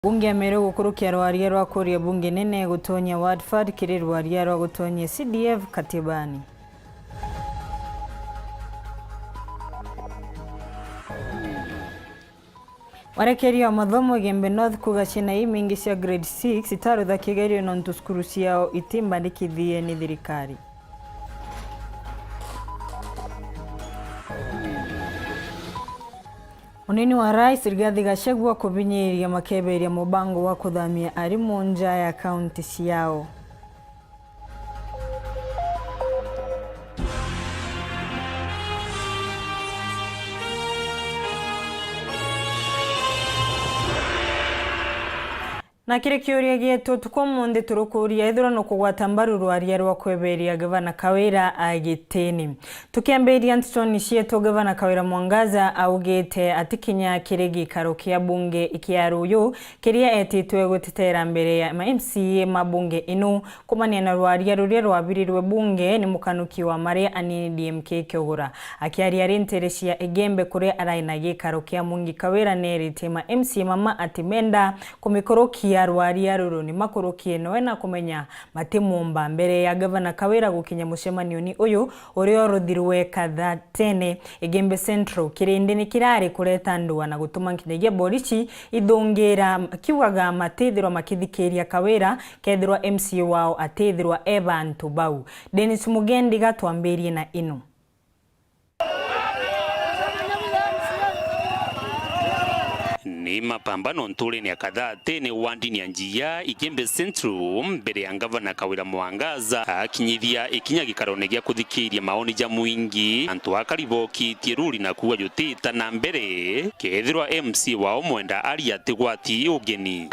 Bunge amerewa gukurukia rwaria rwa kuria bunge nene gutonya Watford kiri rwaria rwa gutonya CDF katibani. Warekeria wa mathomo Gembe North kuga ciana imingi cia grade 6 itarutha kigerio na ntuskuru ciao itimbandikithie ni thirikari. Munini wa Rais Rigathi Gachagua kubinyiria makeberia mubango wa kuthamia arimu nja ya kaunti ciao. Na kire kiuria gietu tukomunde turukuria ithurano kugwata mbaru rwaria rwa kweberia gavana Kawira agitini. Tukiamberia Nteto cietu gavana Kawira Mwangaza augite atikinya kiregi karo kia bunge ikiaruyu kiria etitwe gutetera mbere ya MCA mabunge inu kumania na rwaria ruria rwabirirwe bunge ni mukanuki wa maria anini DMK Kyogura. Akiaria rinterecia igembe kure araina gikaro kia mungi Kawira nerite MCA mama atimenda kumikorokia rwaria ruru ni makorokie nowe na kumenya matimumba mbere ya gavana Kawira gukinya mucemanio ni uyu urio ruthirwe katha tene Igembe Central kirindi ni kirari kureta ndwa na gutuma nkinyagia borici ithungira kiwaga matithirwa makithikiria Kawira kethirwa MCA wao atithirwa Evan Tubau. Dennis Mugendi gatwambirie na ino. Ni mapambano ntule ni kadhaa tene wandini ya njia Igembe Central mbere ya gavana Kawira Mwangaza akinyithia ikinya gikarone gya kuthikiria maoni ja muingi antu akariboki tiruri na kuwa yutita na mbere kethirwa MC wao mwenda ari atigwati ugeni.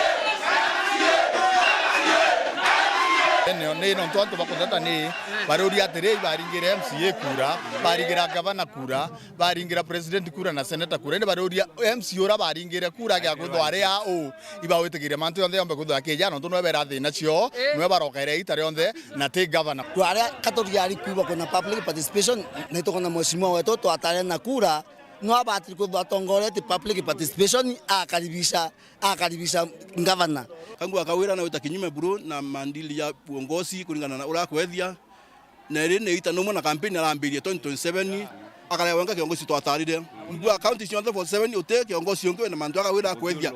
Ni nontu bakutata ni baruri atire baringira MCA kura baringira gavana kura baringira president kura na senator kura ni baruri MC ora baringira kura gya kuthware ya o ibawitigira mantu yonthe yombe kuthwa keja nontu no bera thina cio no barokere itare yonthe na te governor kware katoriari kuiba kuna public participation ni tokona mheshimiwa wetu twatare na kura no abati kuthwatongore ti public participation akaribisha governor kangu Kawira na wita kinyume buru na mandili ya uongozi kulingana na urakwethia na rene ita no na campaign arambirie 2027 akarewenga kiongozi twatarire mbua county cionthe 47 ute kiongozi yongo na mandu Kawira kwethia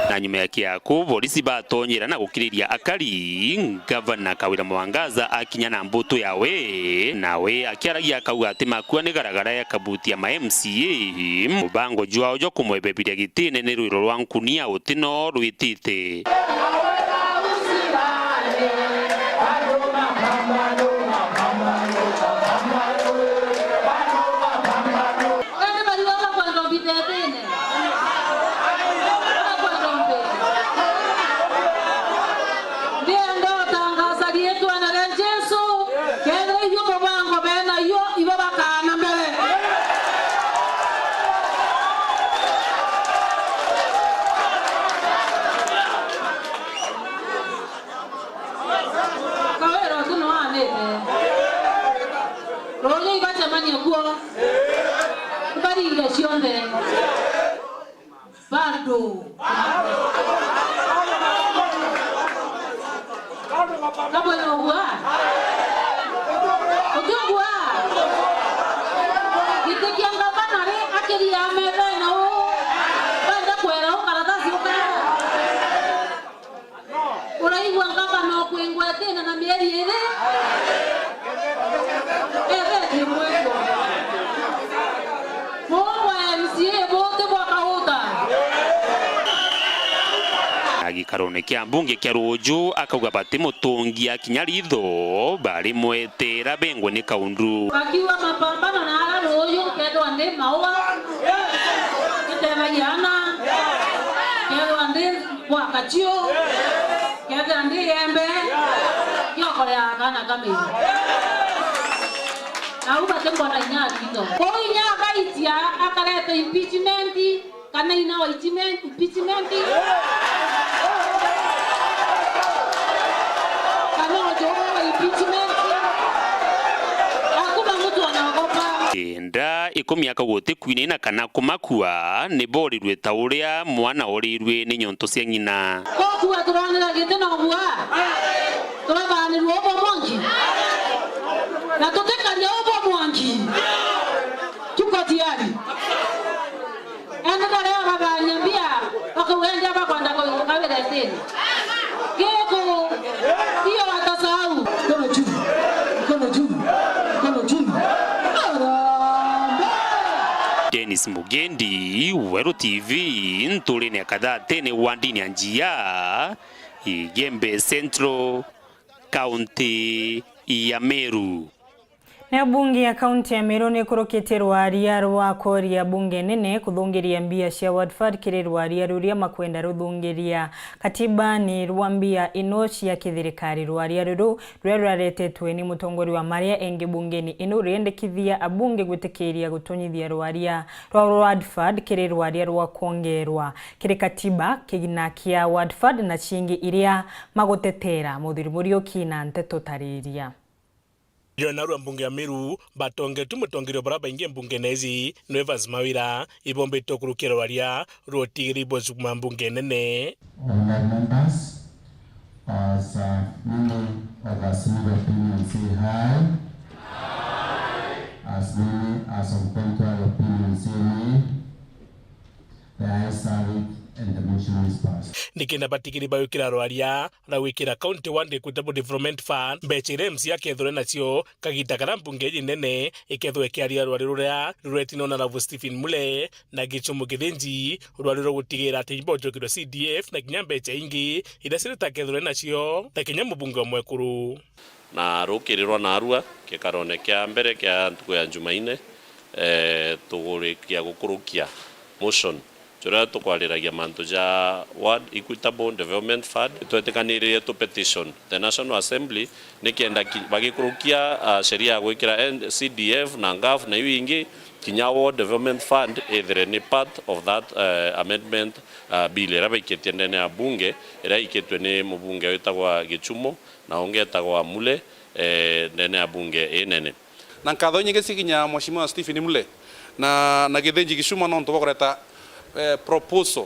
na nyuma yake yako polisi batonyera na gukiriria akari gavana Kawira Mwangaza akinya na mbuto yawe nawe akiaragia akauga ati makua ni garagara ya kabuti ya MCA mubango jwao jo kumwebebiria gitine ni rwiro rwa nkunia utino rwitite Bardo. Kamu yang buat? Untuk buat. Kita kian kapan hari akhirnya mereka no. Pada kuera kalau tak suka. Orang ibu yang kapan no kuing kuatin dan ambil ini. Karone kia mbunge kia rojo akauga bati mutungia kinyaritho bari mwetera bengwe ni kaundu akiwa mapambano na ala rojo kedo ande maua kitema yana kedo ande kwa kachio kedo ande embe yokole akana kamili na uba tembo na inyari ndo kwa inyaka itia akaleta impeachment kana inawa impeachment hakuna mtu anaogopa Kenda ikumiaka wote kwinina kana kumakua ni borirwe ta uria mwana orirwe ni nyonto cia nyina. Kokuwa turanira giteno bua. Turabanirwo bo monki. Na tutekanya bo monki. Tukatiari. Enda leo babanyambia wakawenda bakwenda kwa kabila tena. Keko hiyo watasahau. Kono juu. Dennis Mugendi, Weru TV, ntulini ya kadhaa tene wandini ya njia, Igembe Central, County ya Meru. Na bunge ya kaunti ya Meru ni kurokete rwaria rwa koria bunge nene kuthungiria mbia cia wadfad kiri rwaria ruria makwenda ruthungiria katiba ni rwambia ino cia kithirikari rwaria ruru rwaretetwe ni mutongori wa maria engi bunge ni ino riendekithia abunge gwitikiria gutonyithia rwaria rwa wadfad kiri rwaria rwa kuongerwa kiri katiba kigina kia wadfad na chingi iria magutetera muthiri Murioki na Nteto tariria. Yonarua mbunge ya Meru batonge tumutongerio baraba ingie mbunge nezi Evans Mawira ibombe tokurukira waria rotigiri bozuma mbunge nene. All members, as many of us in the opinion say hi. As many as of contrary opinion say nay. The ayes have it and the motion is passed. Nikenda batigiri bayukira rwaria na wikira county one equitable development fund mbechire MC akethore nacio kagita kana mbunge nene ikethwe kiaria rwari ruria ruretino na Stephen Mule na gichumu githinji rwari rugutigira ati ibojo kido CDF na kinyambeche ingi idasirita kethore nacio ta kinya mbunge mwekuru na rukirirwa na arua kikarone kia mbere kia ntuko ya Jumaine tugurikia gukurukia motion Jura tukwaliragia mantu ja Ward Equitable Development Fund twetekanirie to petition the National Assembly nikienda bagikurukia sheria ya gwikira CDF na NGAF na wingi kinya Ward Development Fund either ni part of that amendment bill era baiketie ndene ya bunge era iketwe ni mubunge wetagwa Gichumo na ongetagwa Mule ndene ya bunge nene na nkatho nyingi sikinya mheshimiwa Stephen Mule na githenji Gichumo no ntobakoreta proposal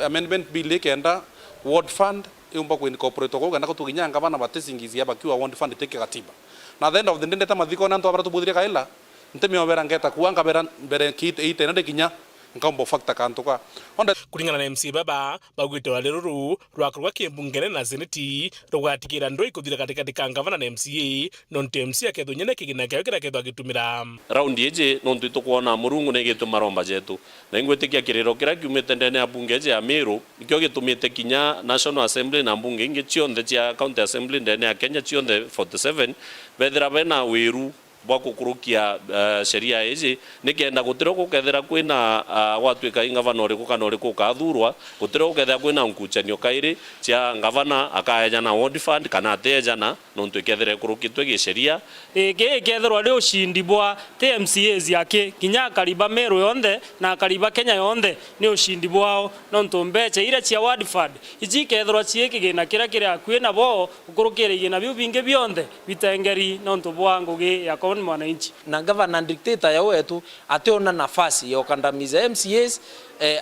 amendment bill kenda ward fund iumba ku incorporate ko gana kutuginyanga bana batesingizia bakiwa ward fund teke katiba na the end of the day ta mathiko na ntobara tubudire kaila ntemi obera ngeta kuanga bere kit ite na dekinya nkambo factor kantoka onda kulingana na MC baba bagwite wale ruru rwakurwa kimbungene na seneti rwatikira ndoi kuthira katika ngavana na MCA nonte MC akethonyene kigina kyo kira gitumira round yeje nontu tukuona murungu ne gituma romba jetu na ingwetikia kiriro kira kiumete ndene ya bunge ya Meru ikyo gitumite kinya National Assembly na bunge ingi chionde cia County Assembly ndene ya Kenya chionde 47 bethira bena Weru bakukurukia sheria hizi nikienda gutiro kukethera kwina watwika ingavana uriku kana uriku kathurwa gutiro kukethera kwina nkuchanio kairi cia ngavana akaeja na ward fund kana ateja na nontu ikethera kurukitwe gi sheria iketherwa ri ushindi bwa TMCAs yake kinya kariba Meru yonde na kariba Kenya yonde ni ushindi bwao nontu mbeche ira cia ward fund iji ketherwa cieke gina kira kwina bo ukurukire gina biu binge bionde bitengeri nontu bwa ngugi ya mwananchi na governor dictator ya wetu ateona nafasi ya kukandamiza MCAs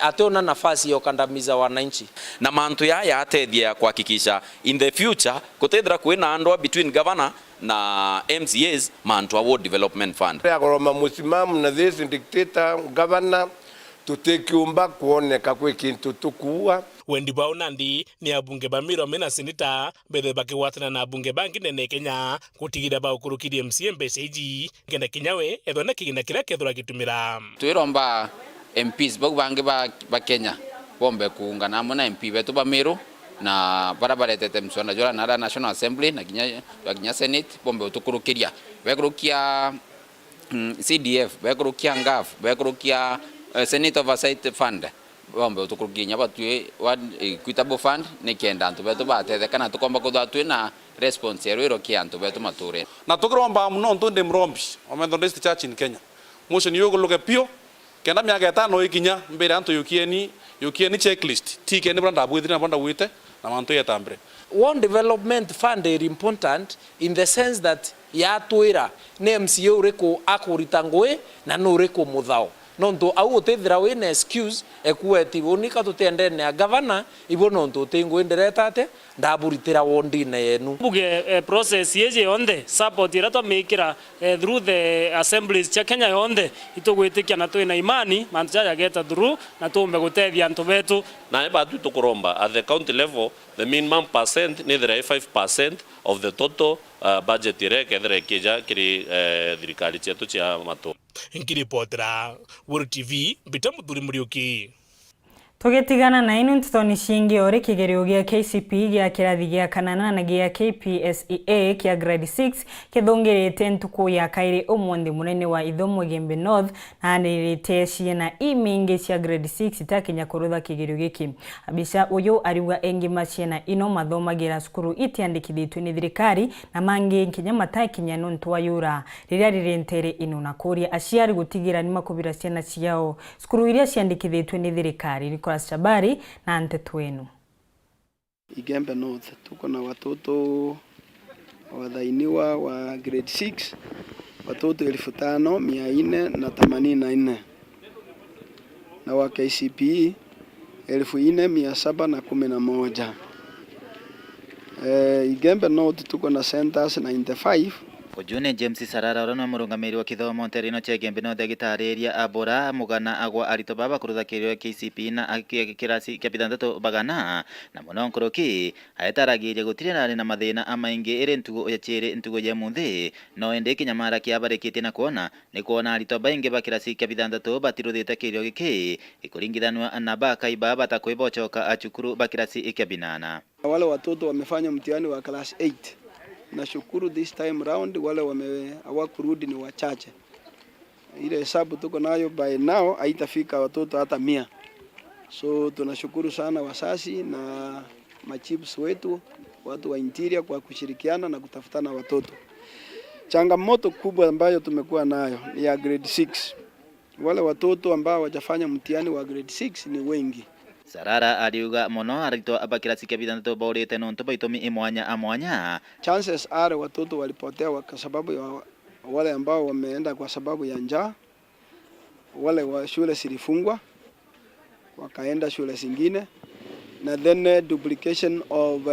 ateona nafasi ya kukandamiza wananchi na mantu ya atethia kuhakikisha in the future kutethra kwina andwa between governor na MCAs mantu Ward Development Fund ya goroma musimam na this dictator governor tutekiumba kuoneka kwe kintu tukuwa wendi bwa nandi ni abunge ba Meru mena seneta bethe bakiwatana na abunge bangi nene Kenya kutigira ba ukurukirie MCA mbeseji kenda kinyawe ethona kigina kira kethura gitumira twiromba MPs bangi ba Kenya bombe kuungana na MP betu ba Meru na barabaretete mswana jora na National Assembly na kinya Senate bombe utukurukiria bekurukia CDF bekurukia NGAF bekurukia Senate Oversight Fund bombe utukurukinya batwe Ward Equitable Fund nikenda antu betu batete kana tukomba kuthatwe na response yero kiantu betu mature na tukromba muno ntunde mrombi o Methodist Church in Kenya motion yogo loke pio kenda miaka 5 ikinya mbere antu yukieni checklist tike ni branda bwithina banda wite na mantu yetambre One development fund is important in the sense that yatwira ne MCA uriko akurita ngui na no uriko muthao nonto au utethira we na excuse ekueti bonika tutende ne governor ibo nonto tengo enderetate ndaburitira wondine yenu buge process yeje yonde support ira to mekira through the assemblies cha Kenya yonde itogwitikia na twina imani manjaja geta through na tumbe gutethia antu betu na eba tu tukuromba at the county level the minimum percent ni 5% of the total budget ireke kija kiri thirikari chetu cha mato nkiripotera Weru TV Bitamudhuri Muriuki. Tugetigana na inu ntitoni shingi ori kigerio gia KCPE gia kirathi gia kanana na gia KPSEA kia grade 6 kithongerete ntuku ya kairi umundi munene wa Ithomo Gembe North na anirite ciana imingi cia grade 6 itakinya kurutha kigerio giki. Abisha uyu ariuga engima ciana ino mathomagira cukuru itiandikithitwe ni thirikari na mangi nkinya matakinya nontu wa yura riria rirentere ino na kuria aciari gutigira ni makubira ciana ciao cukuru iria ciandikithitwe ni thirikari Shabari na Nteto wenu. Gembe North tuko na watoto wadhainiwa wa grade 6 watoto 5484 na wa KCPE 4711. Gembe North tuko na centers 95. Ujune James Sarara urana murungamiri wa kithomo nterino cha Gembe North gitariria abora mugana agwa arito baba kurutha kirio KCP na kirasi kapitandatu bagana na munonkoroki ayetaragiria gutirirana na mathina amaingi iri ntugo ya chiri ntugo ya muthi no ende kinyamara kia barekete na kuona ni kuona arito baingi bakirasi kapitandatu batiruthite kirio giki ikuringithanwa na baka ibaba takwibochoka achukuru bakirasi ikabinana. Wale watoto wamefanya mtihani wa class 8. Nashukuru this time round wale hawakurudi ni wachache. Ile hesabu tuko nayo by now haitafika watoto hata 100. So tunashukuru sana wasasi na machiefs wetu, watu wa interior kwa kushirikiana na kutafutana watoto. Changamoto kubwa ambayo tumekuwa nayo ni ya grade 6. Wale watoto ambao hawajafanya mtihani wa grade 6 ni wengi. Sarara ariuga mono arito abakirasi kapitandatu borete nonto baitomi imwanya amwanya. Chances are watoto walipotea kwa sababu ya wale ambao wameenda kwa sababu ya njaa. Wale wa shule zilifungwa wakaenda shule zingine na then duplication of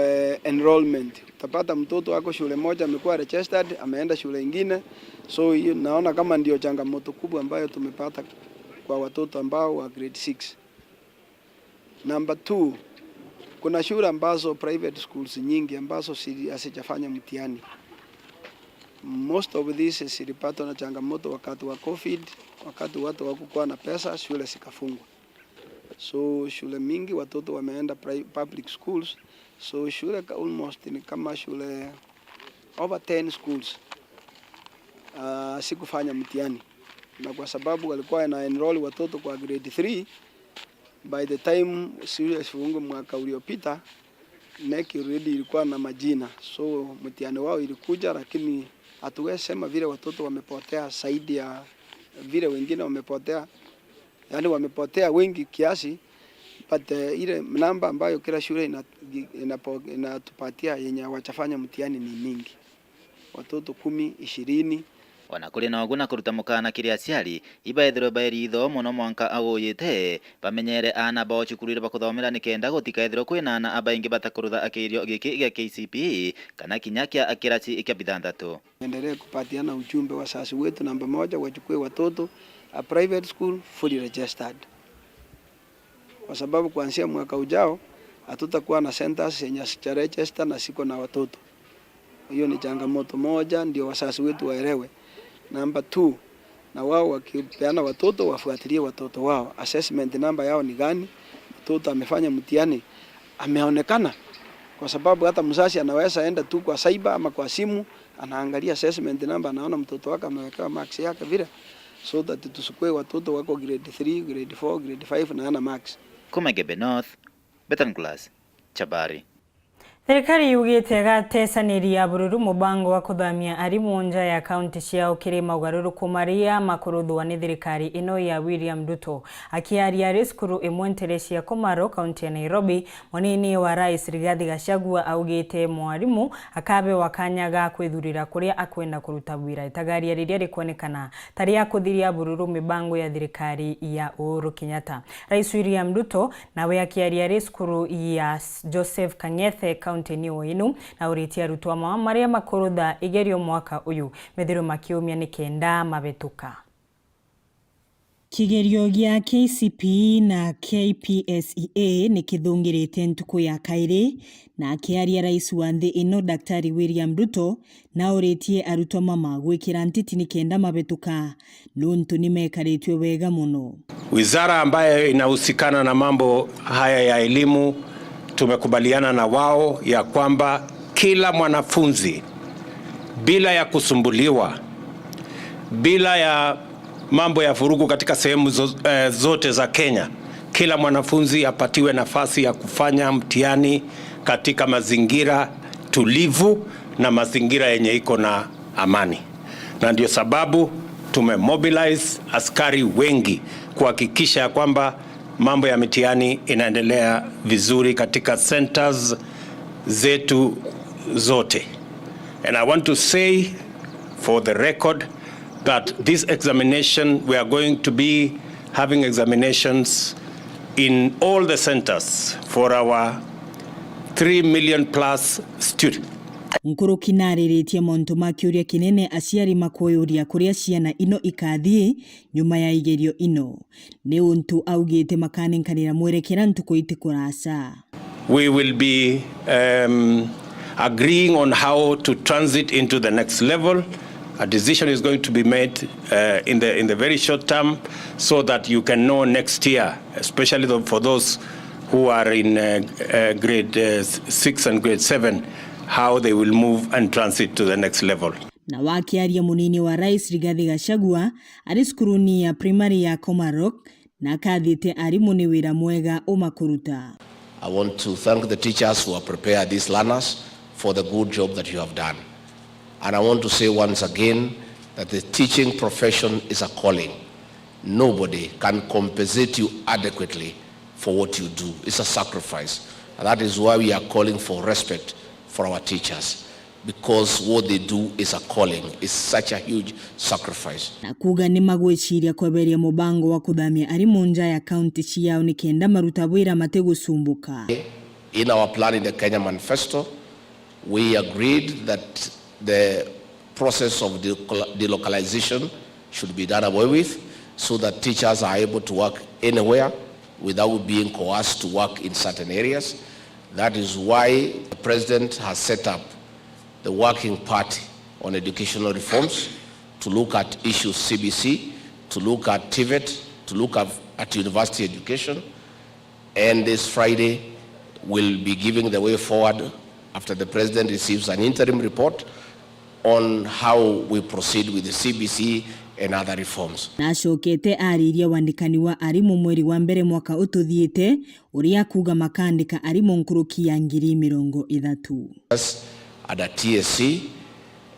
enrollment. Utapata mtoto wako shule moja amekuwa registered ameenda shule nyingine. So naona kama ndio changamoto kubwa ambayo tumepata kwa watoto ambao wa grade 6. Number 2, kuna shule ambazo private schools nyingi ambazo hazijafanya mtihani. Most of these zilipatwa na changamoto wakati wa COVID, wakati watu hawakuwa na pesa, shule zikafungwa. So shule mingi watoto wameenda public schools. So shule almost ni kama shule over 10 schools sikufanya mtihani. Na kwa sababu walikuwa na enroll watoto kwa grade 3, by the time shule sifungue mwaka uliopita NEC already ilikuwa na majina. So mtihani wao ilikuja, lakini hatuwezi sema vile watoto wamepotea zaidi ya vile wengine wamepotea. Yani wamepotea wengi kiasi, but ile namba ambayo kila shule inatupatia yenye hawajafanya mtihani ni mingi. Watoto 10, 20. Wanakuri na oguna kuruta mukana kiri aciari ibaithiro bairi ithomo no mwanka aguyite bamenyere ana bao chukurire bakuthomera nikenda gutikaithiro kwina ana abaingi batakurutha akirio giki gya KCPE kana kinyakia akirasi ikabithandatu. Endelee kupatiana ujumbe wa sasi wetu namba 1 wachukue watoto a private school fully registered. Kwa sababu kuanzia mwaka ujao hatutakuwa na centers yenye register na siko na watoto. Hiyo ni changamoto moja, ndio wasasi wetu waelewe. Number 2, na wao wakipeana watoto wafuatilie watoto wao. Assessment number yao ni gani? Mtoto amefanya mtihani, ameonekana. Kwa sababu hata mzazi anaweza enda tu kwa cyber ama kwa simu, anaangalia assessment number, anaona mtoto wake amewekewa marks yake vile. So that tusikue watoto wako grade 3, grade 4, grade 5 na ana marks. Kuma Gembe North, Betan Class, Chabari. Thirikari yugite gatesanĩria bururu mubango wa kuthamia arimu nja ya kaunti ciao kiri maugaruruku maria makuruthwa ni thirikari ino ya William Ruto. Akiaria risukuru imwe nterecia Komaro kaunti ya Nairobi, munini wa rais Rigathi Gachagua augite mwarimu akabe wakanyaga kwithurira kuria akwenda kuruta wira. Itagaria riria rikuonekana taria kuthiria bururu mibango ya thirikari ya Uhuru Kenyatta. Rais William Ruto nawe akiaria risukuru ya Joseph Kang'ethe kaunti inu na uritia rutwa maria makurutha igerio mwaka uyu methiro makiumia ni kenda mabetuka. Kigerio gya KCPE na KPSEA ni kithungirite ntuku ya kairi na akiaria rais wa nthi ino Daktari William Ruto na uritie arutwa mama gwikira ntiti ni kenda mabetuka nuntu nimekaritwe wega muno. Wizara ambayo inahusikana na mambo haya ya elimu tumekubaliana na wao ya kwamba kila mwanafunzi bila ya kusumbuliwa, bila ya mambo ya vurugu katika sehemu zote za Kenya, kila mwanafunzi apatiwe nafasi ya kufanya mtihani katika mazingira tulivu na mazingira yenye iko na amani. Na ndio sababu tumemobilize askari wengi kuhakikisha kwamba mambo ya mitihani inaendelea vizuri katika centers zetu zote. And I want to say for the record that this examination, we are going to be having examinations in all the centers for our 3 million plus students. Nkuru kinariritie monto makiuria kinene aciari makoyuria kuria ciana ino ikathie nyuma ya igerio ino ni untu augite makaninkanira mwerekera ntuko itikurasa. We will be agreeing on how to transit into the next level. A decision is going to be made in the very short term so that you can know next year, especially for those who are in grade 6 and grade 7, how they will move and transit to the next level. Na wakiaria munini wa rais Rigathi Gachagua ari skuruni ya primary ya Komaro na kathite arimu ni wira mwega umakuruta. I want to thank the teachers who have prepared these learners for the good job that you have done. And I want to say once again that the teaching profession is a calling. Nobody can compensate you adequately for what you do. It's a sacrifice. And that is why we are calling for respect for our teachers, because what they do is a calling. It's such a huge sacrifice. Na kuga ni magweciria kweberia mubango wa kuthamia arimu nja ya county ciao ni kenda maruta wira mategusumbuka. In our plan in the Kenya Manifesto, we agreed that the process of delocalization should be done away with so that teachers are able to work anywhere without being coerced to work in certain areas. That is why the President has set up the Working Party on Educational Reforms to look at issues CBC, to look at TVET, to look at university education. And this Friday, we'll be giving the way forward after the President receives an interim report on how we proceed with the CBC and other reforms. Nashokete ariria wandikani wa arimu mweri wa mbere mwaka ututhiite uria kuga makandika arimu nkuruki ya ngiri 30. At a TSC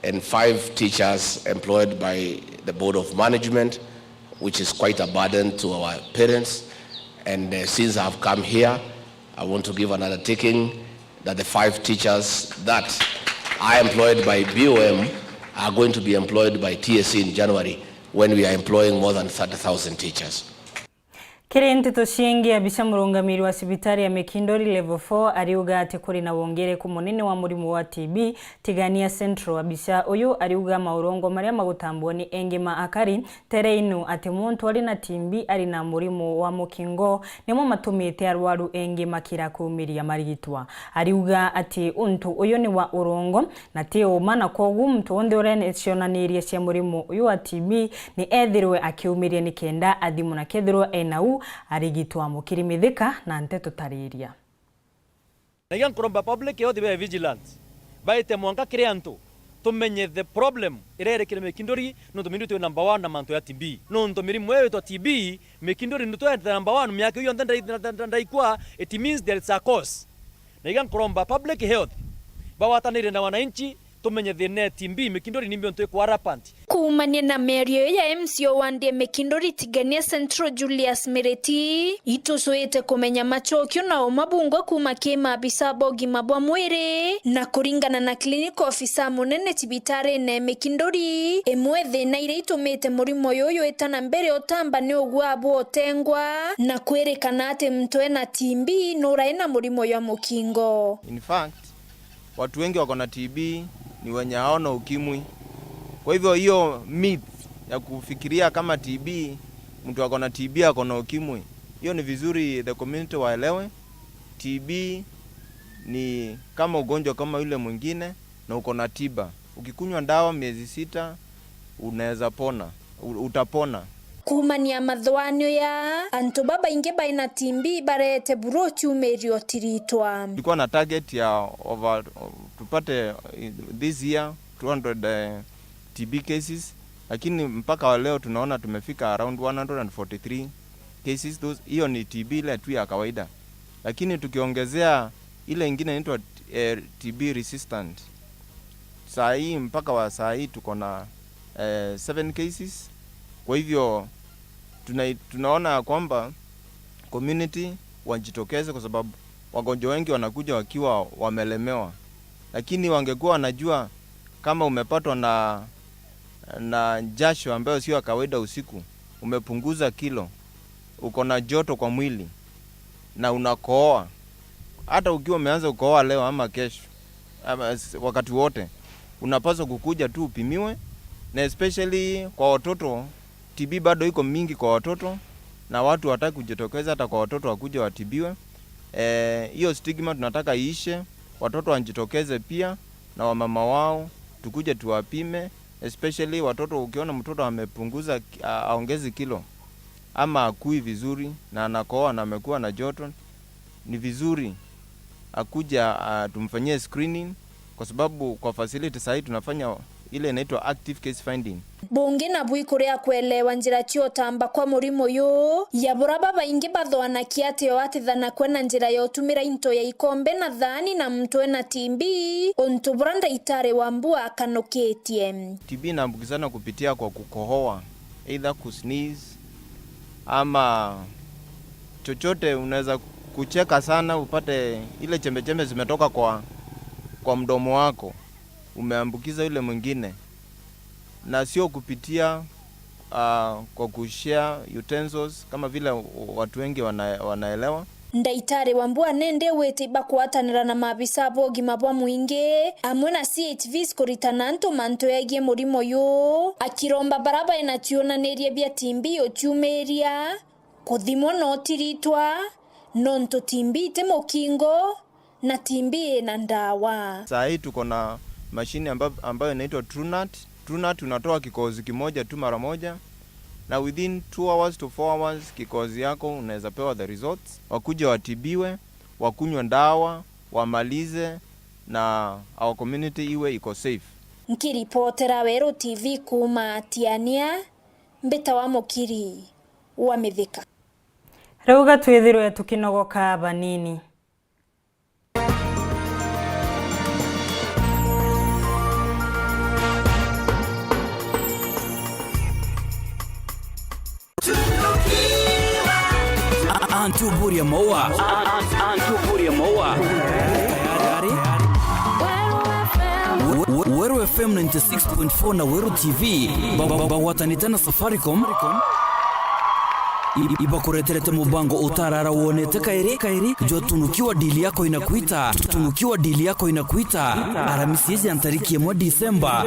and 5 teachers employed by the Board of Management, which is quite a burden to our parents. And since I've come here, I want to give an undertaking that the 5 teachers that are employed by BOM are going to be employed by TSC in January, when we are employing more than 30,000 teachers. Kiri Nteto ciengia bica murungamiri wa sibitari ya Mekindori level 4 ariuga ati kuri na wongere ku munene wa murimu wa TB tigania central wa bica uyu ariuga maurongo maria magutambwo ni engima akari tereinu ati muntu ari na TB ari na murimu wa mukingo nimo matumite arwaru engima kira kumiria marigitwa. Ariuga ati untu uyu ni wa urongo na tio mana kogu mtu onde orenecionanirie cia murimu uyu wa TB ni ethirwe akiumiria ni kenda athimu na kethirwe enau arigitwa mukirimithika na Nteto tariria. Nagan kuromba public yo be vigilant baite mwanga krianto tumenye the problem irere kile Mekindori no tumindu number 1 na manto ya TB no ntomiri mwewe to TB Mekindori ndo number 1 miaka hiyo ndaikwa, it means there is a cause. Nagan kuromba public health bawatanire na wananchi tumenye thine timbi Mikindori nimbio ntwe kwa rapanti kumania na merio ya MCO wande Mikindori tigania Central Julius Mereti itusuite kumenya machokyo na umabungo kuma kema bisabo gimabwa mwere na kuringana na clinical officer munene tibitare na Mikindori emwethe na ire itumite murimo yoyo etana mbere otamba ni ogwabo otengwa na kwerekana ate mtwe na timbi nora ena murimo ya mukingo. In fact watu wengi wako na TB ni wenye haona ukimwi. Kwa hivyo hiyo myth ya kufikiria kama TB mtu ako na TB ako na ukimwi, hiyo ni vizuri the community waelewe. TB ni kama ugonjwa kama yule mwingine na uko na tiba. Ukikunywa dawa miezi 6 unaweza pona, utapona. Kumania mathwanyo ya antu baba inge baina timbi barete burochi umerio tiritwa. Tulikuwa na target ya over tupate this year 200 TB cases, lakini mpaka wa leo tunaona tumefika around 143 cases. Hiyo ni TB ile tu ya kawaida, lakini tukiongezea ile ingine inaitwa TB resistant, saa hii mpaka wa saa hii tuko na 7 cases. Kwa hivyo tunaona kwamba community wajitokeze, kwa sababu wagonjwa wengi wanakuja wakiwa wamelemewa, lakini wangekuwa wanajua kama umepatwa na jasho ambayo sio kawaida usiku, umepunguza kilo, uko na joto kwa mwili na unakohoa, hata ukiwa umeanza kukohoa leo ama kesho ama wakati wote, unapaswa kukuja tu upimiwe. Na especially kwa watoto, TB bado iko mingi kwa watoto na watu wataki kujitokeza hata kwa watoto wakuja watibiwe. Hiyo stigma tunataka iishe, watoto wanjitokeze pia na wamama wao tukuje tuwapime, especially watoto. Ukiona mtoto amepunguza aongezi kilo ama akui vizuri na anakoa na amekuwa na joto, ni vizuri akuja tumfanyie screening, kwa sababu kwa facility sasa tunafanya ile inaitwa active case finding. Bunge na bui kurea kuelewa njira chio tamba kwa murimo yo ya buraba baingi bathwana kiate yo atithana kwena njira yo tumira into ya ikombe na thani na mtwe na timbi onto branda itare wambua akanoketie. TB inaambukizana kupitia kwa kukohoa, either kusneeze ama chochote. Unaweza kucheka sana upate ile chembe zimetoka kwa mdomo wako, umeambukiza yule mwingine. Na sio kupitia kwa kushare utensils kama vile watu wengi wanaelewa. Ndaitare wambua nende wete bakwatanira na mabisa bogi mabwa mwinge amwe na CHVs kuritananto manto yagie murimo yo akiromba baraba inationa neria bia timbi ochumeria kuthimo no tiritwa nonto timbi te mokingo na timbi na ndawa. Saa hii tuko na mashine ambayo inaitwa TrueNut unatoa kikozi kimoja tu mara moja, na within 2 hours to 4 hours kikozi yako unaweza pewa the results. Wakuja watibiwe, wakunywe dawa, wamalize na our community iwe iko safe. Nkiripotera Weru TV kuma Tiania mbeta wa mukiri wa Mithika. Rauga twithirwe tukinogoka banini. Antuburia Moa. Weru FM 96.4 na Weru TV bawatanitana Safaricom ibakureterete mubango utarara wonete kairi jo tunukiwa dili yako inakuita aramisi ya tariki ya Disemba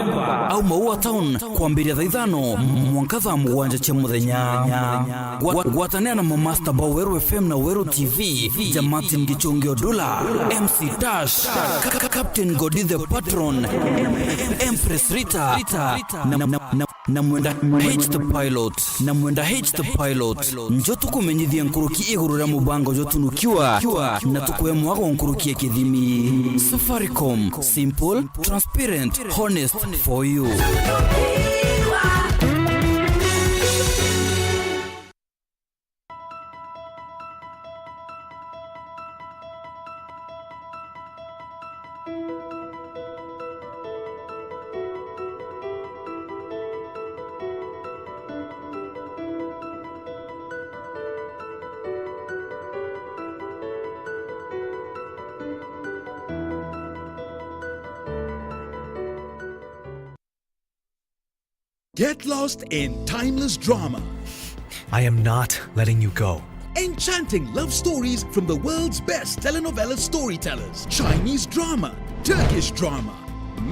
au Maua Town kuambiria thaithano mwankatha mugwanja che muthenya gwatanea na master ba Weru FM na Weru TV Jamatin Gichongeo Dula MC Dash Captain Godi the Patron Empress Rita na mwenda H the pilot njo tukumenyithia nkuruki igurura mubango jo tunukiwa na tukwemu wako nkuruki ya kithimi. Safaricom, simple, transparent, honest for you. Get lost in timeless drama. I am not letting you go. Enchanting love stories from the world's best telenovela storytellers. Chinese drama, Turkish drama,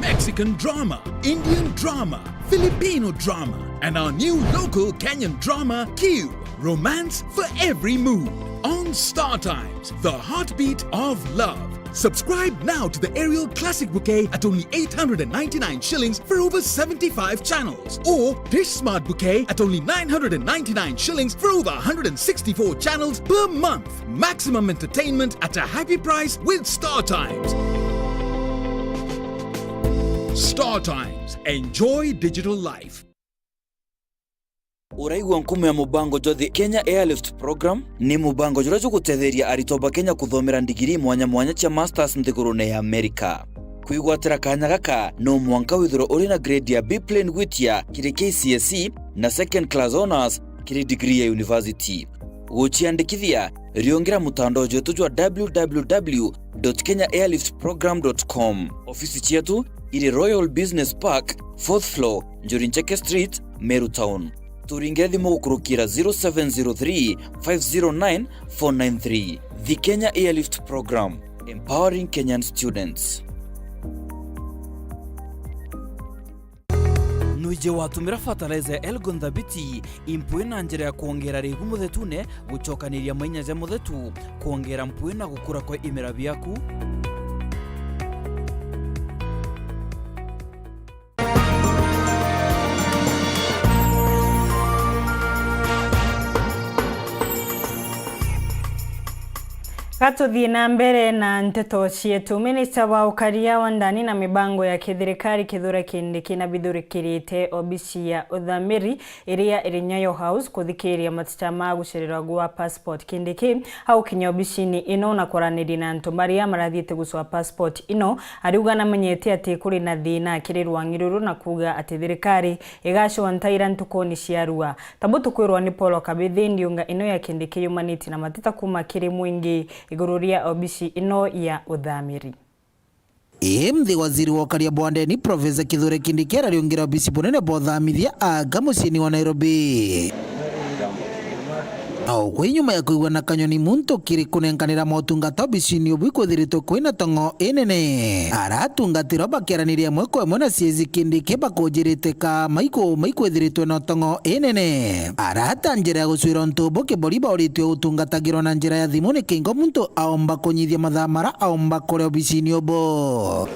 Mexican drama, Indian drama, Filipino drama, and our new local Kenyan drama, Q. Romance for every mood. On Star Times, the heartbeat of love. Subscribe now to the Ariel Classic Bouquet at only 899 shillings for over 75 channels. Or Dish Smart Bouquet at only 999 shillings for over 164 channels per month. Maximum entertainment at a happy price with Star Times. Star Times. Enjoy digital life. Uraigwa nkume ya mubango jothi Kenya Airlift Program ni mubango jura gutetheria aritoba Kenya kuthomera ndigiri mwanya cia masters nthigurune ya Amerika. Kuigwatira kanya gaka no mwanka withiro uri na grade ya B plane gwitia kiri KCSE na second class honors kiri degree ya university. Guchiandikithia riongera mutandao jetu jwa www.kenyaairliftprogram.com. Ofisi chetu iri Royal Business Park 4th floor Njorincheke Street, Meru Town. Turinge thimu gukurukira 0703 509 493. The Kenya Airlift Program, empowering Kenyan students. Nuije watumira fertilizer Elgon Thabiti impwe na njira ya kuongera rigu muthetune guchokaniria mainyaja muthetu kuongera mpwe na gukura kwa imera biaku. Gatuthie na mbere na nteto cietu. Minista wa ukaria wa ndani na mibango ya kithirikari Kithure Kindiki na bithurikirite obisi ya uthamiri iria iri Nyayo House kuthikiria matita ma gucererwa gwa passport. Kindiki hau kinya obisi-ini ino na kwaraniri na antu baria marathiite guswa passport ino ariuga na menyete ati kuri na thina kiri rwangiruru na kuga ati thirikari igacwa ntaira ntukoni cia rua. Tabutu kwirwa ni Paul Kabithi ndiunga ino ya Kindiki yumaniti na matita kuma kiri mwingi igururia obisi ino ya uthamiri. Mthi waziri wa ukaria bwandeni Professor Kithure Kindiki ariongira obisi bunene bwa uthamithia aga muciini wa Nairobi. Au kwa nyuma ya kuigwa na kanyoni muntu kiri kunenkanira motungata obisi-ini ubu ikwithiritwo kwina tongo inene. Aratungatira bakiaraniria mwe kwa mwe na ciezi Kindiki bakunjirite ka maikwithiritwe na tongo inene. Arata njira ya gucwira ntumbu kibori baũritwe utungatagirwo na njira ya thimu ni kingo muntu aomba kunyithia mathaa mara aomba kuria obisi-ini ubu.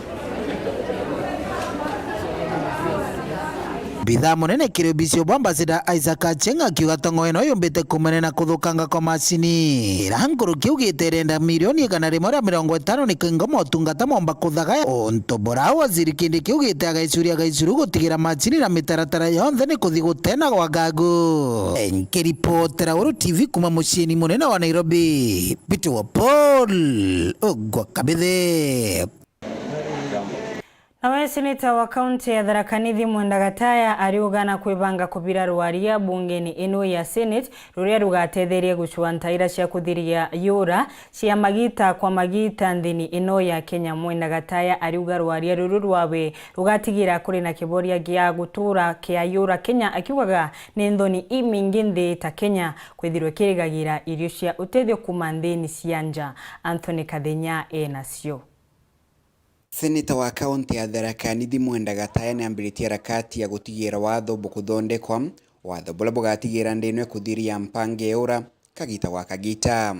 Bidhaa munene kiri obisi ubu Ambassador Isaac Achenga akiuga tongo ino yumbite kumenena kuthukanga kwa macini. Rankuru kiugite renda milioni 150 ni kingo motungata momba kuthagaya. Ontobora waziri Kindiki ugite agaicuru gutigira macini na mitaratara yonthe ni kuthi gutena gwa gagu. Enkiripotera Weru TV kuma muciini munene wa Nairobi. Bitu wa Paul Ogwa Kabithe. Nawe seneta wa kaunti ya Tharaka Nithi Mwenda Gataya ariuga na kwibanga kubira rwaria bungeni ino ya Senate ruria rugatetheria gucua ntaira cia kuthiria yura cia magita kwa magita nthini ino ya Kenya. Mwenda Gataya ariuga rwaria ruru rwawe rugatigira kuri na kiboria gia gutura kia yura Kenya, akiugaga ni nthoni imingi nthi ta Kenya kwithirwe kirigagira irio cia utethio kuma nthini cia nja. Anthony Kathenya nacio. Seneta wa kaunti ya Tharaka Nithi Mwenda Gataya ni ambiritie harakati ya gutigira watho bukuthondekwa watho bula bugatigira ndinwe kuthiria mpange eura kagita wa kagita.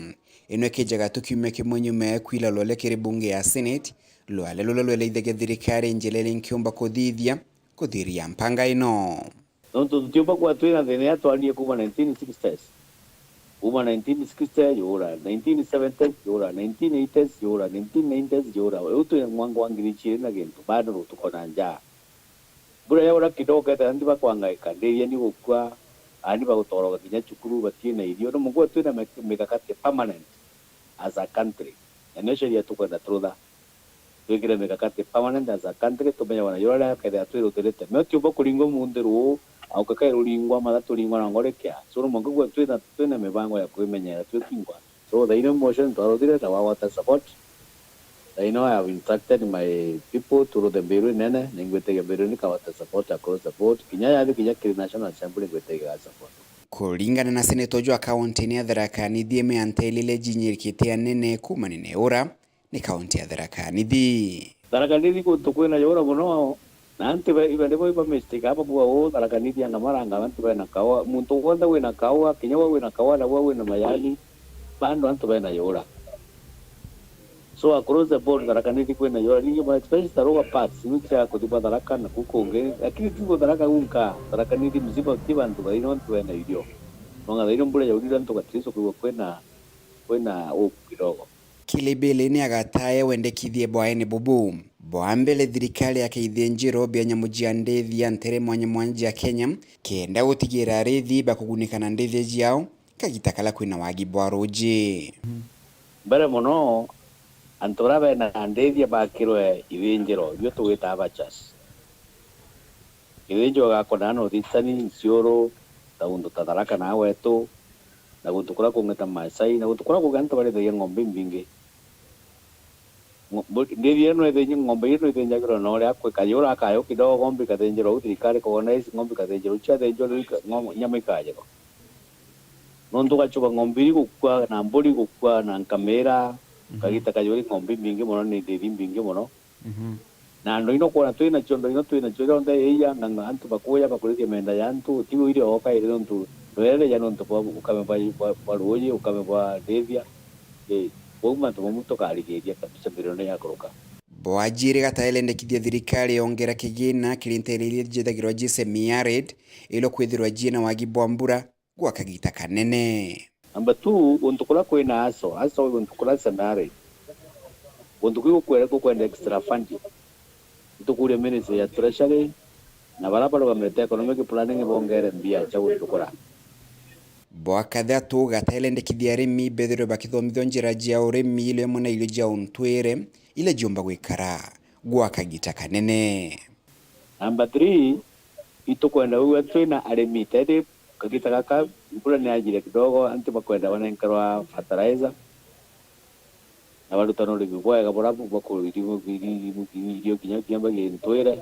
Ino kijaga tukiume kimwe nyume kwila lole kiri bunge ya Senate lwale lweleithege thirikari njelele nkiumba kuthiria mpanga ino. Nonto tutiumba kwa twina thene atwalie kuma 1960s. Uma 1960 yura, 1970 yura, 1980s yura, 1990s yura. Utu ya mwangu wangirichiri na gintu bado tuko na njaa. Bura yura kidogo ata ndi bakwangaika nderia ni gukwa ani bagutoroga kinya chukuru batina irio no mugwa twina mikakati permanent as a country. Nation ya tuko na trutha. Twikire mikakati permanent as a country tumenya wana yura kada twiro terete. Metiumba kuringo mundiru au kakai ruringwa matatu ringwa na ngorekia suru mungu twina mibango ya kuimenyera twikingwa so the inner motion twarotire ta wawata support I know I have instructed my people through the Weru nene, ningwetega Weru nikawata support across the board. Kinya yathi kinya kiri National Assembly ngwetega support. Kuringana na seneto jwa kaunti ya Tharaka Nithi meantelile jinyirikitia nene kuma nene ora ni kaunti ya Tharaka Nithi. Tharaka Nithi kutukwena yora muno na anti iba mistake hapa bua Tharaka Nithi angamaranga anti bana kawa muntu wanda wena kawa kinya wena kawa na wena mayani bando anti bana yora. So across the board Tharaka Nithi kwena yora ningi ma especially taroga parts nicha kutuba Tharaka na kukonge lakini tuko Tharaka unka Tharaka Nithi mziba kiba antu baino antu bana idio. Nonga baino mbule ya udira antu katriso kwa kwena kidogo. Kilebele ni agataye wendekithie bwaene bubu bwambele thirikari yake ithenjiro bya nyamujia ndethi ya ntere mwanya ya Kenya kenda gutigira rethi bakugunikana ndethi jiao kagitakala kwina wagi bwa roje mbere muno antora bena ndethi bakirwe ithenjiro byo tuwita abachas ithenjiro gakonano thitsani cioro taundu Tharaka na wetu na gutukura kungeta Masai na gutukura kuganta bare de ngombe mbinge ndethi eno ethenye ngombe eno ethenjagirwo no ria kwe kayura kayo kidogo ngombe kathenjero uthirikari organize ngombe kathenjero cha thenjero nyama ikajego no ndugachuka ngombe gukwa na mburi gukwa na kamera kagita kayuri ngombe mbinge muno ni ndethi mbinge muno na ndo ino kona twina chondo ino twina chondo ndeya nganga antu bakuya bakulitia menda yantu tigo ile oka ile ntu wele ya nonto ukame pa roje ukame pa devia Boma tumamuto karigeria kabisa mbirone yakoroka. Bwajire gataelende kithia thirikari yongera kigina kirinteririe jethagirwa jise miared ilo kwithirwa jina wagi bwambura gwa kagita kanene. Number 2 untukula kwena aso untukula sanare. Untukuyo kwenda extra funding. Untukule ministry ya treasury na barabara bamete economic planning bongere mbia cha untukula. Bwakathatu gataelende kithia remi bethiro bakithomithio njira jia uremi ile mona ile jia untwere ile jomba gwikara gwa kagita kanene. Number 3 itukwenda uwe twina aremi tete kagita kaka mbura ni ajire kidogo anti bakwenda wanenkarwa fertilizer na barutano libwa gabora bako video kinyamba gentwere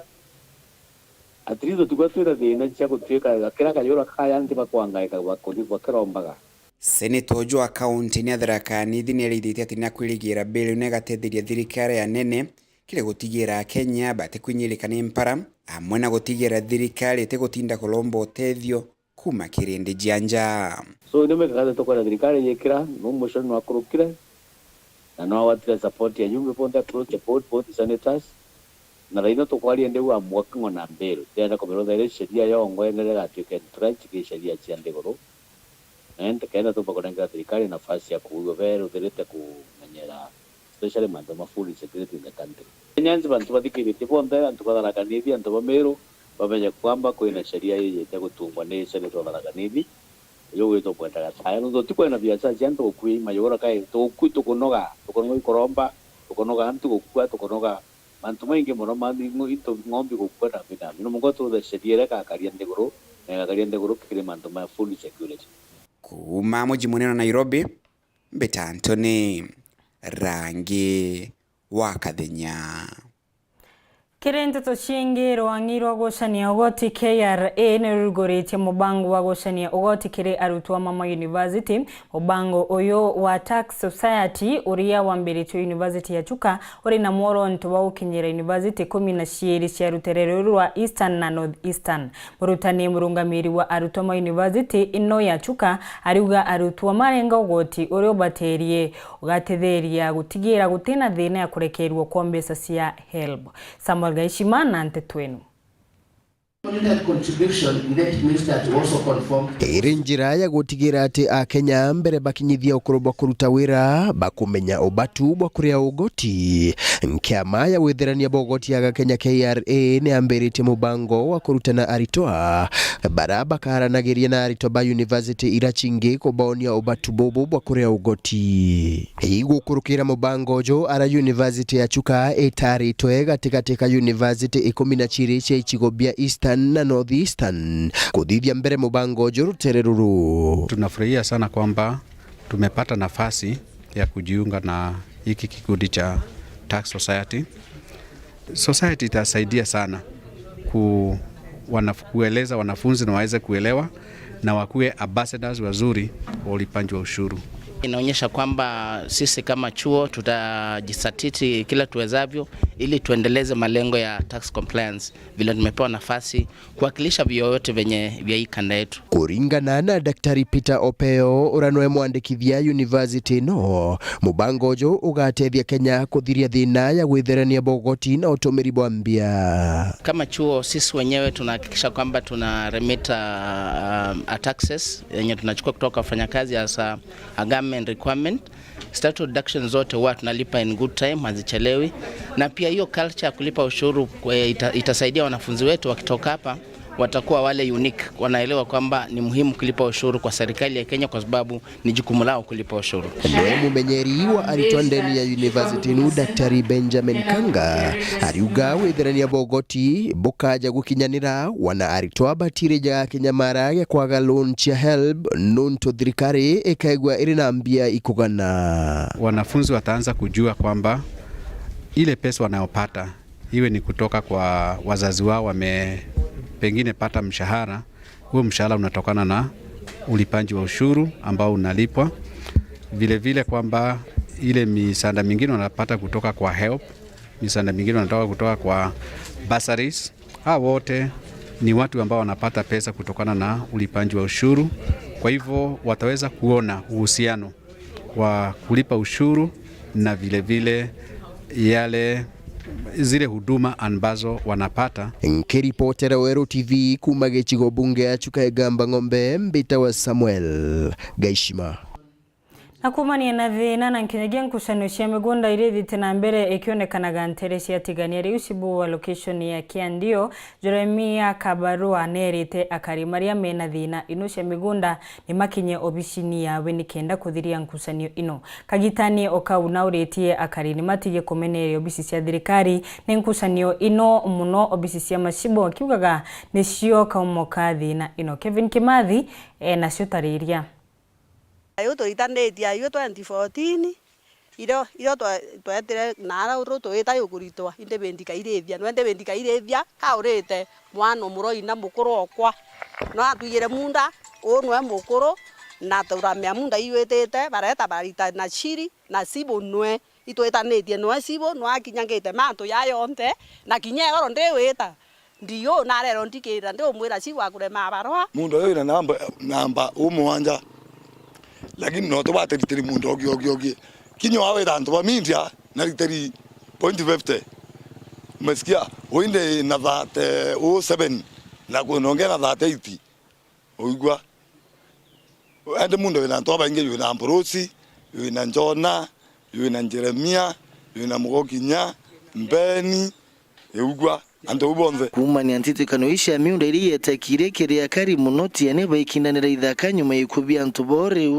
atrizo tugatwira thina cia gutwika kira kayura kaya anti bakwangaika bakuri bakarombaga. Seneto jwa kaunti ya Tharaka Nithi ni erithite ati na kwirigira bill ne gatetheria thirikari ya nene kire gutigira Kenya bate kwinyirikana impara amwe na gutigira thirikari ite gutinda kolombo utethio kuma kirindi jianja. So nime kaza tokora thirikari yekira no motion wa kurukira na no watira support ya yumbe ponda pro support both senators na raino tokwali ende wa mwaka ngona mbero tena ko beroda ile sheria yongo ene gatwike trench ki sheria chiande goro ente kaenda to bakonanga serikali nafasi ya kugovera uterete kumenyera especially mando mafuli security in the country nyanzi bantu badikire tibonda antu Tharaka Nithi antu bamero bamenye kwamba kuna sheria hii ya kutungwa ne senator Tharaka Nithi yo weto kwenda gataya no tikwena biasa janto okui mayora kai to kuito kunoga koromba tukonoga antu kokua tukonoga mantu maingi muno mangu into ngombi gukora bina no mugoto the sheria ka kariande goro kire mantu ma full security kuma muji munene Nairobi Mbeta Anthony Rangi wa Kathenya. Kire Nteto ciengi rwang'irwa gucania ugoti KRA ni ruguritie mubango wa gucania ugoti kire arutwo mama university. Mubango uyu wa tax society uria wambiritio university ya Chuka uri na muoronto wa ukinyira university 12 cia ruterero rwa Eastern na North Eastern. Murutani murungamiri wa arutwo ma university ino ya Chuka ariuga arutwo marenga ugoti uri ubaterie ugatetheria gutigira gutina thina ya kurekerwo kwa mbeca cia HELB. Gaishima na Nteto enu. Iri njira ya gutigira ati Akenya mbere bakinyithia ukuru bwa kuruta wira bakumenya ubatu bwa kuria ugoti. Nkiama ya witherania bogoti ya Kenya KRA ni ambirite mubango wa kurutana aritoa baraba karanagiria na aritoba university irachingi kubonia ubatu bobo bwa kuria ugoti. Igu kurukira mubango jo ara university ya Chuka etari toega tika university 12 cia ichigobia Eastern na North Eastern kudhivya mbere mubango jo rutereruru. Tunafurahia sana kwamba tumepata nafasi ya kujiunga na hiki kikundi cha tax society. Society itasaidia sana kueleza wanafunzi na waweze kuelewa na wakuwe ambassadors wazuri wa ulipaji wa ushuru. Inaonyesha kwamba sisi kama chuo tutajisatiti kila tuwezavyo ili tuendeleze malengo ya tax compliance vile tumepewa nafasi kuwakilisha vyote venye vya hii kanda yetu. Kuringana na Daktari Peter Opeo uranwe mwandikithia university no mubangojo ugatethia Kenya kuthiria thina ya gwitherania bogoti na utumiri bwa mbia. Kama chuo sisi wenyewe tunahakikisha kwamba tuna remit taxes yenye tunachukua kutoka wafanyakazi as a government requirement. Statute deductions zote huwa tunalipa in good time, hazichelewi. Na pia hiyo culture ya kulipa ushuru itasaidia wanafunzi wetu wakitoka hapa watakuwa wale unique, wanaelewa kwamba ni muhimu kulipa ushuru kwa serikali ya Kenya kwa sababu ni jukumu lao kulipa ushuru. Ndiye mumenyeri wa aritwa ndani ya university nu Daktari Benjamin Kanga ariuga witherania bogoti bukaja gukinyanira wana aritwa batire ja Kenya mara ya kwaga loan cha help nunto thirikari ikaigwa irina mbia ikugana. Wanafunzi wataanza kujua kwamba ile pesa wanayopata iwe ni kutoka kwa wazazi wao pengine pata mshahara, huo mshahara unatokana na ulipaji wa ushuru ambao unalipwa. Vile vile kwamba ile misaada mingine wanapata kutoka kwa help, misaada mingine wanatoka kutoka kwa bursaries. Hao wote ni watu ambao wanapata pesa kutokana na ulipaji wa ushuru. Kwa hivyo wataweza kuona uhusiano wa kulipa ushuru na vile vile zile huduma ambazo wanapata. Nkiripotera Weru TV kuma gĩcigo bunge ya Chukaegamba Ng'ombe, mbita wa Samuel Gaishima. Nakumania na thina na nkinyagia nkusanyo cia migunda iria thite na mbere ikionekanaga ntere cia tigania riu cibu wa location ya Kiandio Jeremia Kabarua nerite akari maria mena thina ino cia migunda ni makinye obicini yawe ni kenda kuthiria nkusanyo ino. Kagitani Okauna uretie akari ni matige kumeneria obisi cia thirikari ni nkusanyo ino muno obisi cia macibo akiugaga nicio kaumoka thina ino. Kevin Kimathi nacio tariria. Ayo tuitanĩtie ayo 2014 iro twetire nara utro tuita yukuritwa inde bendika irethia no inde bendika irethia ka urete mwana muroi na mukuru okwa no atuyire munda onwe mukuru na turamya munda iwetete bareta barita na chiri na sibo nwe itwetanĩtie no sibo no akinyangite mantu yayonte na kinyero ndeweta ndiyo narero ndikira ndo mwira siwa kurema barwa mundo yo ina namba umwanja lakini no to bateri mundo ogi kinyo awe tanto ba mindia na literi 0.50 umesikia uinde na that 07 na kuongea na that 80 uigwa ande mundo ina to ba inge na Ambrosi ina Njona ina Jeremia ina Mugokinya Mbeni uigwa ando ubonze kumani antitikano isha miunda iriyete kirekere akari munoti ane baikindanira ithaka nyuma ikubia ntubore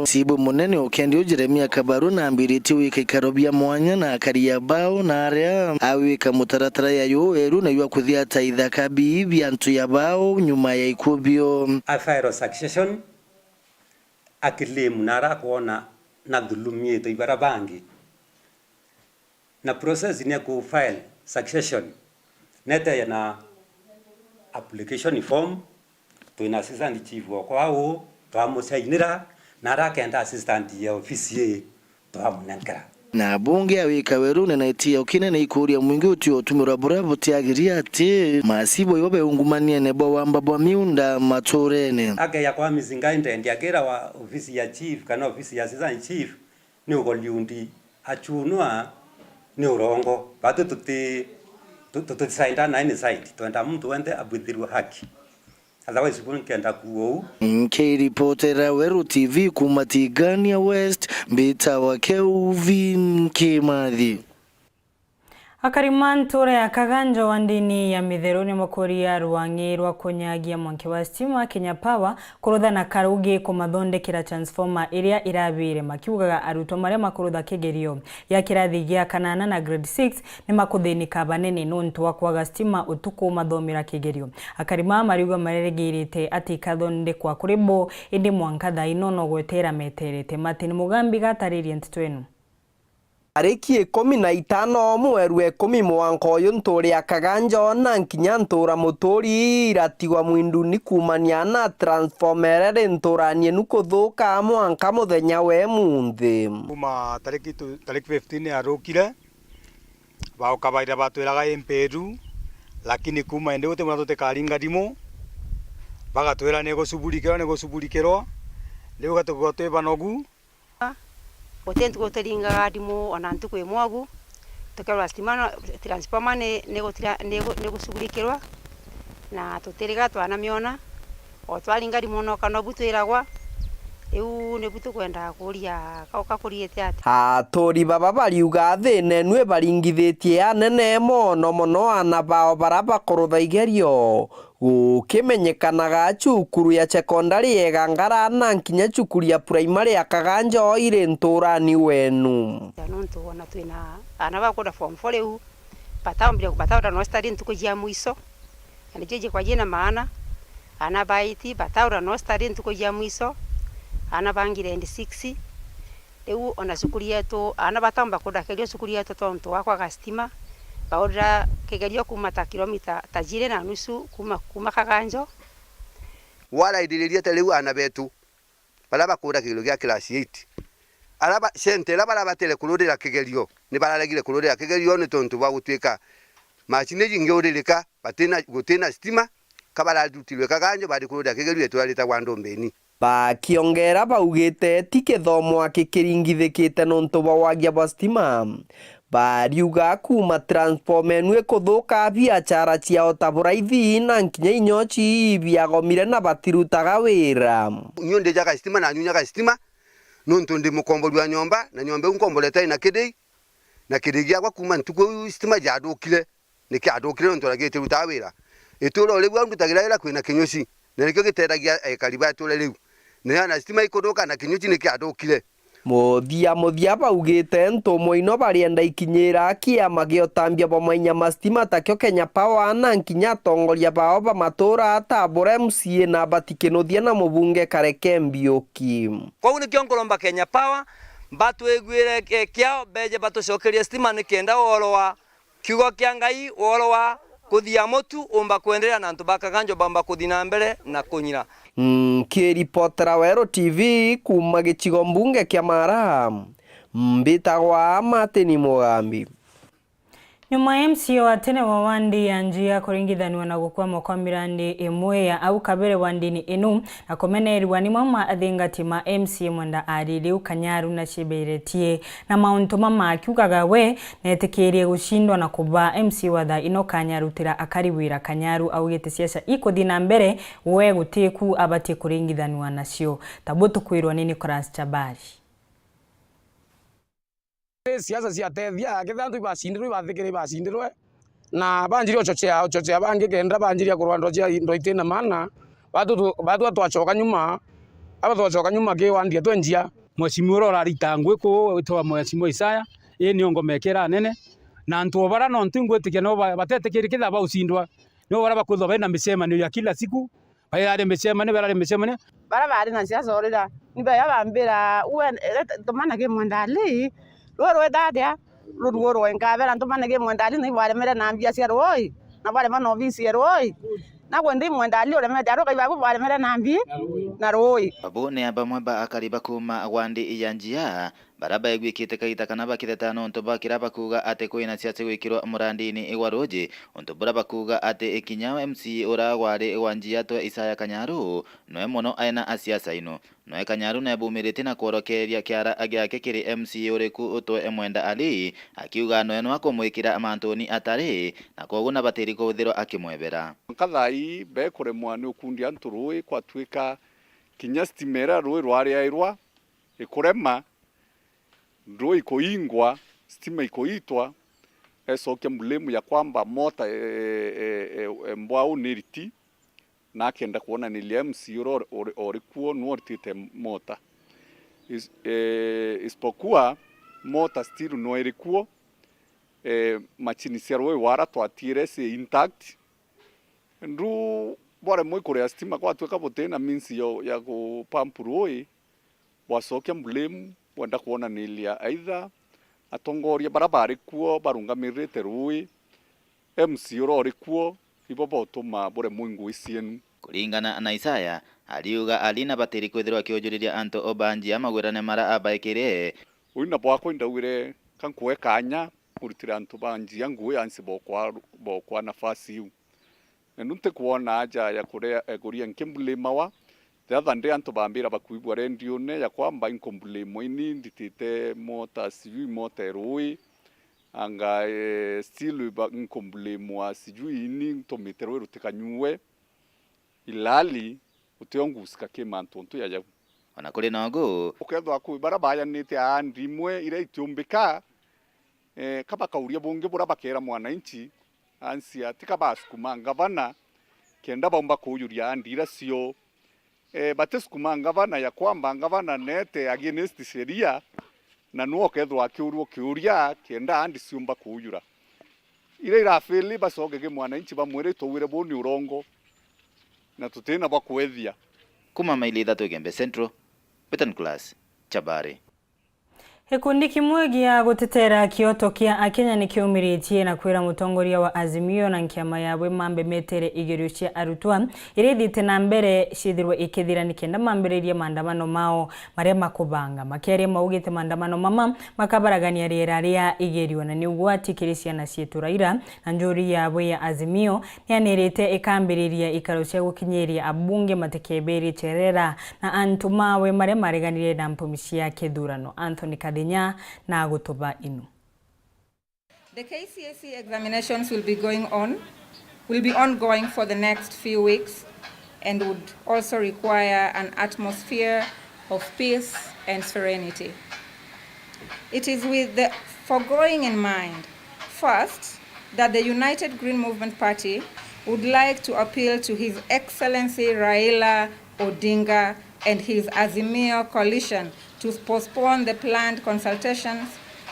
sibo munene okendi Jeremia Kabaru na ambiriti wike karobia mwanya na akari ya bao na area awika mutaratara ya Weru na kuthia ta ithaka bibi antu ya bao nyuma ya ikubio afairo succession akile munara kuona na dhulumie to ibarabangi na process ni ku file succession nete na application form to ina assistant chief kwao twamusainira na rakenda assistant ya office twamunankara na bunge awika Weru na itia okine na ikuria mwingi utio tumura bravo tiagiria ati masibo yobe ungumania nebo wamba bwa miunda matorene ake ya kwa mizinga ndio akera wa office ya chief kana office ya assistant chief ni ukoliundi achunwa ni urongo batu tutisainda na ini side tuenda mtu wende abudhiru haki otherwise kenda kuo. Reportera Weru TV kumatigania West mbita wa Kelvin Kimathi. Akariman tore ya kaganja wandini ya mitheroni makoria ruangirwa konyagia mwanke wa stima Kenya Power kurutha na karugi kumathondekera transformer iria irabire makiugaga aruto maria makurutha kigerio ya kirathi gia kanana na grade 6 ni makuthinika banene nontu wa kwaga stima utuku mathomera kigerio. Akarima mariuga mareregirite ati kathondekwa kuribo indi mwanka thaa ino no gwetera meterete Martin Mugambi gataririe Nteto eno. tariki 15 mweri wa 10 uyu nturi akaganjo na nkinya ntura muturi iratigwa mwinduni kumania na transformer nturanie nukuthuka mwanka muthenya we munthi kuma tariki 15 arukire baukabaira batwiraga imperu lakini kuma ende gute mwana tutekaringa dimu bagatwira nego suburikero leo gatugotwe banogu potenti goteringa dimu onantu kwe mwagu tokelwa stimana transformer nego suburikero na tuteriga twana miona otwaringa dimu no kana butwiragwa eu ne butu kwenda kuria kauka kuriete ati atori baba bariuga thine nwe baringithitie anene mono ana bao baraba kurutha igerio gukimenyekanaga cukuru ya secondary egangara na nkinya cukuru ya primary akaganjo ire nturani wenu nontu ona twina ana bakoda form 4 eu patambira kupataura no study ntukujia mwiso anijeje kwa jina maana ana baiti pataura no study ntukujia mwiso ana bangire ndi 6 leo ona sukuri yetu ana batamba koda kelio sukuri yetu tonto wakwa gastima baodra kegelio kumata kilomita tajire na nusu kuma kaganjo wala idiliria teleu ana betu balaba koda kilo gya class 8 alaba sente la balaba tele kulodera kegelio ni balalagire kulodera kegelio ni tonto bagutweka machine jingeodeleka gutena stima kabala dutilwe kaganjo badi kulodera kegelio etwalita wandombeni bakiongera baugite tikithomo akikiringithikite nontu bawagia bastima bariuga kuma transformer nwe kuthuka biacara ciao taburaithi na nkinya inyochi biagomire na batirutaga wira nyonde jaga stima na nyunya stima nontu ndi mukomboli wa nyomba na nyombe unkomboleta ina kidei na kidei gya kuma ntuko stima jadukire nikiadukire nontu ragite rutaga wira ituro lewa ndutagira ira kwina kinyoshi na nikyo giteragia kariba tule lew na stima ikodoka na kinyochi nikiadukire muthia baugite ntumo ino barienda ikinyira kiama giotambia bamainya mastima takyo Kenya Power na nkinya tongoria bao bamatura tabore MCA na batikinothia na mubunge Kareke Mbiuki kwa nikyo ngolomba Kenya Power batwegwire kiao beje batucokeria stima nikenda worowa kiugo kia ngai worowa kuthia motu umba kuendelea na ntubakaganjo bamba kuthina mbere na kunyira kiripotera Weru TV kuma gicigo mbunge kia Mara mbitagwa Mateni Mugambi nyuma MCO atene wa wandi ya njia kuringithaniwa na gukwama kwa mirandi imwe ya au kabere wandini inu na komenerwa ni mama athingati ma MCA mwenda aririu Kanyaru na ciberetie na mauntu mama akiugaga we netekerie gushindwa na kuba MCA watha ino Kanyarutira akariwira Kanyaru au gete siasa ikuthina mbere we gutiku abati kuringithaniwa nacio tabutu kwirwa nini Nicholas Chabari siasa ciatethia githantu ibacindirwe ibathikire ibacindirwe na banjiri ochochea bangigenda banjiri kurwa ndo itina mana batu twacoka nyuma aba twacoka nyuma kiwandia twenjia mwecimu urora ritangwe ko witwa mwecimu Isaya ni ngomekera nene na ntu bara no ntingwetikia no batetekiri kitha baucindwa no bara bakutho bena micemano ya kila siku bayare micemano bara bari na siasa orira ni baya bambira uwe tomana ke mwandali Weru dadia Weru enkabera ntumane ge mwendali ni wale mere na ambia cia roi na wale mano visi ya roi na kwendi mwendali ole mere daro kaiba wale mere na ambi na roi babu ne abamweba akariba kuma wandi iyanjia baraba egwikite kaita kana bakitheta no nto bakiraba kuga ate koina ciace gwikirwa murandini igwaroje onto baraba kuga ate ikinya MC ora gware wanjia to Isaya Kanyaru no emono aina asiasa ino no Kanyaru na bumirite na kworokeria kiara agiake kiri MC ureku uto emwenda ali akiuga no eno akomwikira amantoni atare na koguna batiri kuthiro akimwebera kathai be kure mwana ukundi anturui kwatwika kinya stimera rui rwari airwa ikurema ndo ikoingwa stima ikoitwa esokia mlemu ya kwamba mota mbwau niriti na akenda kuona nilia msiuro orikuo nuortite mota ispokuwa mota still no erikuo machini serwe wara twatire se intact ndu bora moi kore stima kwa tweka botena minsi yo ya ku pampuroi wasokia mlemu wenda kuona nilia aidha atongoria barabara kuo barungamirite rui MC urori kuo ibo botuma bure mwingu isienu. Kuringana na Isaya aliuga alina batiri kwithirwa kiujuriria anto obanji amagwirane mara abaikire uina bwako indawire kankuwe kanya kurutira anto banji yangu yansi bokwa nafasi yu nunte kuona haja ya kuria nkembulema wa the nde anto bambira bakuibwa rendio ne ya kwamba inkombulemo ini nditite mota sijui mota rui anga still ba inkombulemo asijui ini tometero rutikanyuwe ilali uteongusika kemanto nto yaja ona kuri nogo ukethwa ku barabara nite andimwe ire itumbika kaba kauria bonge bura bakera mwananchi ansia tika basukuma ngavana kenda bomba kuyuria andira sio batesukuma ngavana ya kwamba ngavana nete against sheria na nuo kethwa kiurwo kiuria kenda andi siumba kuyura ire irafeli basogege mwananchi bamwere towire boni urongo na tutena bakwethia kuma maili Ithatu Gembe Central Betan Class Chabari. Gikundi kimwe gia gutetera kioto kia Akenya nikiumiritie na kwira mutongoria wa Azimio na nkiama yawe mambe metere igerio cia arutwa irithite na mbere cithirwe ikithira nikenda mambereria maandamano mao maria makubanga makeria maugite maandamano mama makabaragania riera ria igerio na niugwatikirisia na cieturaira na njuri yawe ya Azimio nianirite ikambiriria ikaro cia gukinyeria abunge matekeberi cherera na antumawe maria mareganire na mpumisia kithurano Anthony na agotoba inu. The KCSE examinations will be ongoing for the next few weeks and would also require an atmosphere of peace and serenity. It is with the foregoing in mind, first, that the United Green Movement Party would like to appeal to His Excellency Raila Odinga and his Azimio coalition to postpone the planned consultations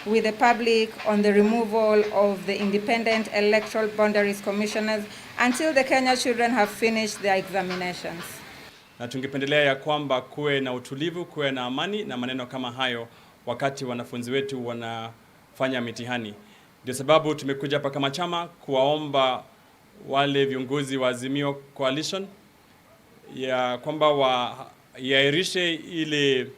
with the public on the removal of the Independent Electoral Boundaries Commissioners until the Kenya children have finished their examinations. Na tungependelea ya kwamba kuwe na utulivu, kuwe na amani na maneno kama hayo wakati wanafunzi wetu wanafanya mitihani. Ndio sababu tumekuja hapa kama chama kuwaomba wale viongozi wa Azimio coalition ya kwamba yairishe ile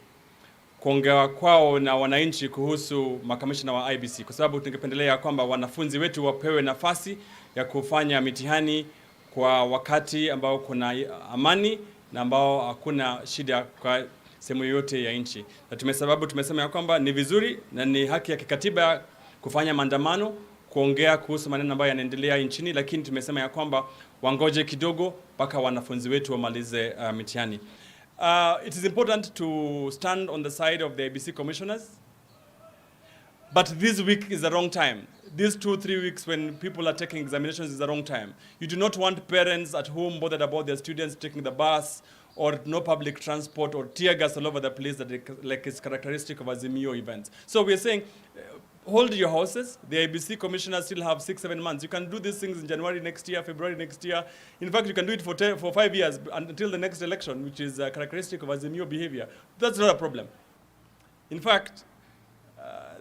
kuongea kwao na wananchi kuhusu makamishna wa IBC, kwa sababu tungependelea kwamba wanafunzi wetu wapewe nafasi ya kufanya mitihani kwa wakati ambao kuna amani na ambao hakuna shida kwa sehemu yote ya nchi. Na tumesema ya kwamba ni vizuri na ni haki ya kikatiba kufanya maandamano, kuongea kuhusu maneno ambayo yanaendelea nchini, lakini tumesema ya kwamba wangoje kidogo mpaka wanafunzi wetu wamalize mitihani. It is important to stand on the side of the ABC commissioners, but this week is the wrong time. These 2-3 weeks when people are taking examinations is the wrong time. You do not want parents at home bothered about their students taking the bus or no public transport or tear gas all over the place that like is characteristic of Azimio events. So we are saying, hold your horses. The ABC commissioners still have 6-7 months. You can do these things in January next year, February next year. In fact, you can do it for 5 years until the next election, which is a characteristic of Azimio behavior. That's not a problem. In fact,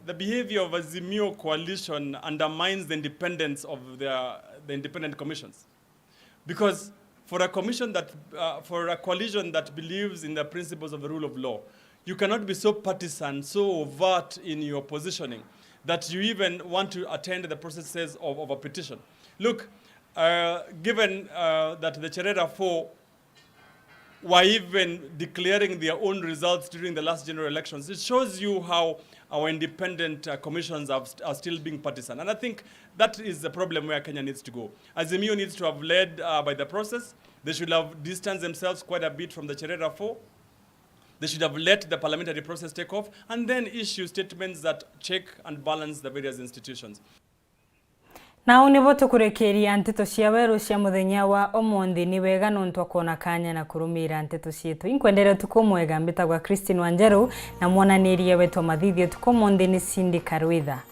the behavior of Azimio coalition undermines the independence of the independent commissions. Because for a coalition that believes in the principles of the rule of law, you cannot be so partisan, so overt in your positioning that you even want to attend the processes of a petition. Look, given that the Cherera 4 were even declaring their own results during the last general elections, it shows you how our independent commissions are still being partisan. And I think that is the problem where Kenya needs to go. Azimio needs to have led by the process. They should have distanced themselves quite a bit from the Cherera 4. They should have let the parliamentary process take off and then issue statements that check and balance the various institutions. Na univoto kurekeria Nteto cia Weru cia muthenya wa omondi ni wega nontu akona kanya na kurumira Nteto cietu. Inkwendera tukumwega mbitagwa Christine Wanjeru na mwananirie wetu mathithio tukumondi ni Cindy Karwitha.